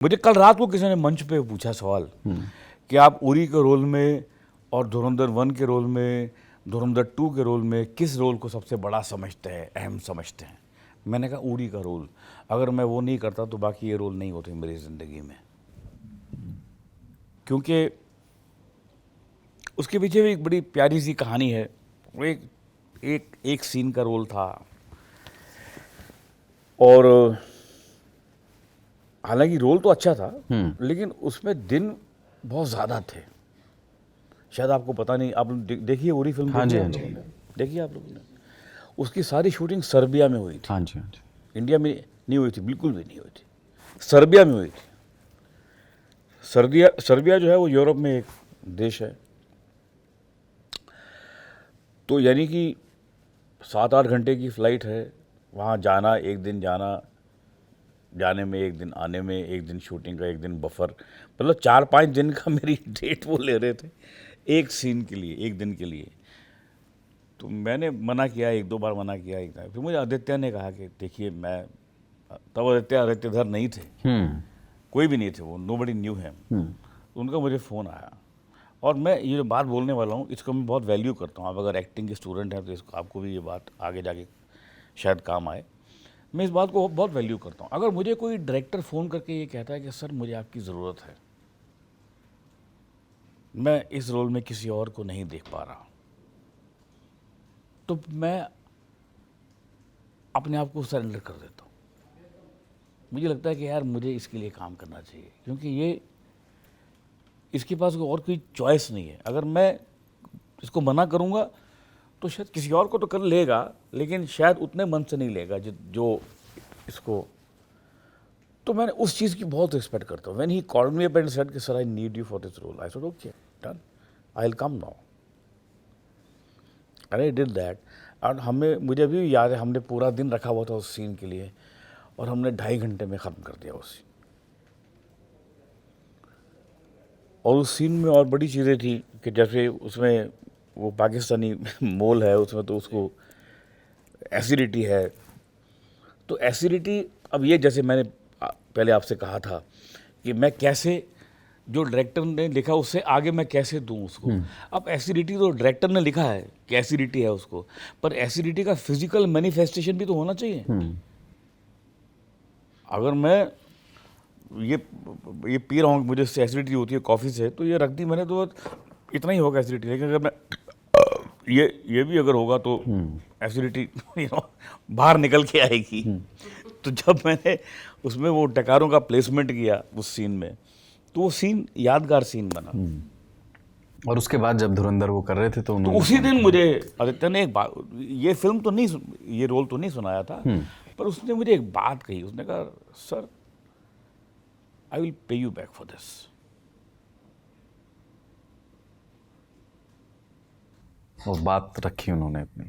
मुझे कल रात को किसी ने मंच पे पूछा सवाल कि आप उरी के रोल में और धुरंधर 1 के रोल में, धुरंधर 2 के रोल में किस रोल को सबसे बड़ा समझते हैं, अहम समझते हैं। मैंने कहा उरी का रोल। अगर मैं वो नहीं करता तो बाकी ये रोल नहीं होते मेरी ज़िंदगी में, क्योंकि उसके पीछे भी एक बड़ी प्यारी सी कहानी है। वो एक सीन का रोल था, और हालांकि रोल तो अच्छा था लेकिन उसमें दिन बहुत ज़्यादा थे। शायद आपको पता नहीं, आप देखिए उरी फिल्म। हाँ जी, हाँ देखिए जी। देखिए आप लोगों ने, उसकी सारी शूटिंग सर्बिया में हुई थी। हाँ जी, हाँ जी। इंडिया में नहीं हुई थी, बिल्कुल भी नहीं हुई थी, सर्बिया में हुई थी। सर्बिया जो है वो यूरोप में एक देश है। तो यानी कि 7-8 घंटे की फ़्लाइट है, वहाँ जाना, एक दिन जाने में, एक दिन आने में, एक दिन शूटिंग का, एक दिन बफर, मतलब 4-5 दिन का मेरी डेट वो ले रहे थे एक सीन के लिए, एक दिन के लिए। तो मैंने मना किया, 1-2 बार मना किया। फिर मुझे आदित्य ने कहा कि देखिए, मैं तब आदित्यधर नहीं थे, कोई भी नहीं थे, वो नोबडी न्यू है। उनका मुझे फ़ोन आया, और मैं ये जो बात बोलने वाला हूँ इसको मैं बहुत वैल्यू करता हूँ। आप अगर एक्टिंग के स्टूडेंट हैं तो इसको, आपको भी ये बात आगे जाके शायद काम आए। मैं इस बात को बहुत वैल्यू करता हूँ। अगर मुझे कोई डायरेक्टर फ़ोन करके ये कहता है कि सर मुझे आपकी ज़रूरत है, मैं इस रोल में किसी और को नहीं देख पा रहा, तो मैं अपने आप को सरेंडर कर देता हूँ। मुझे लगता है कि यार मुझे इसके लिए काम करना चाहिए, क्योंकि ये, इसके पास और कोई चॉइस नहीं है। अगर मैं इसको मना करूँगा तो शायद किसी और को तो कर लेगा, लेकिन शायद उतने मन से नहीं लेगा जो इसको। तो मैंने उस चीज़ की बहुत रिस्पेक्ट करता हूँ। When he called me up and said कि sir I need you for this role, I said okay done, I will come now, and I did that. और मुझे अभी याद है, हमने पूरा दिन रखा हुआ था उस सीन के लिए, और हमने 2.5 घंटे में ख़त्म कर दिया उस सीन। और उस सीन में और बड़ी चीज़ें थी कि जैसे उसमें वो पाकिस्तानी मोल है, उसमें तो उसको एसिडिटी है। तो एसिडिटी, अब ये जैसे मैंने पहले आपसे कहा था कि मैं कैसे, जो डायरेक्टर ने लिखा उससे आगे मैं कैसे दूं उसको। अब एसिडिटी तो डायरेक्टर ने लिखा है कि एसिडिटी है उसको, पर एसिडिटी का फिजिकल मैनिफेस्टेशन भी तो होना चाहिए। अगर मैं ये पी रहा हूँ, मुझे इससे एसिडिटी होती है कॉफ़ी से, तो ये रख दी मैंने तो इतना ही होगा एसिडिटी। लेकिन अगर मैं ये भी अगर होगा तो एसिडिटी बाहर निकल के आएगी। तो जब मैंने उसमें वो टकारों का प्लेसमेंट किया उस सीन में, तो वो सीन यादगार सीन बना। और उसके बाद जब धुरंधर वो कर रहे थे तो तो उन्होंने उसी दिन मुझे आदित्य ने एक बात, ये फिल्म तो नहीं, ये रोल तो नहीं सुनाया था, पर उसने मुझे एक बात कही। उसने कहा sir I will pay you back for this. वो बात रखी उन्होंने अपनी।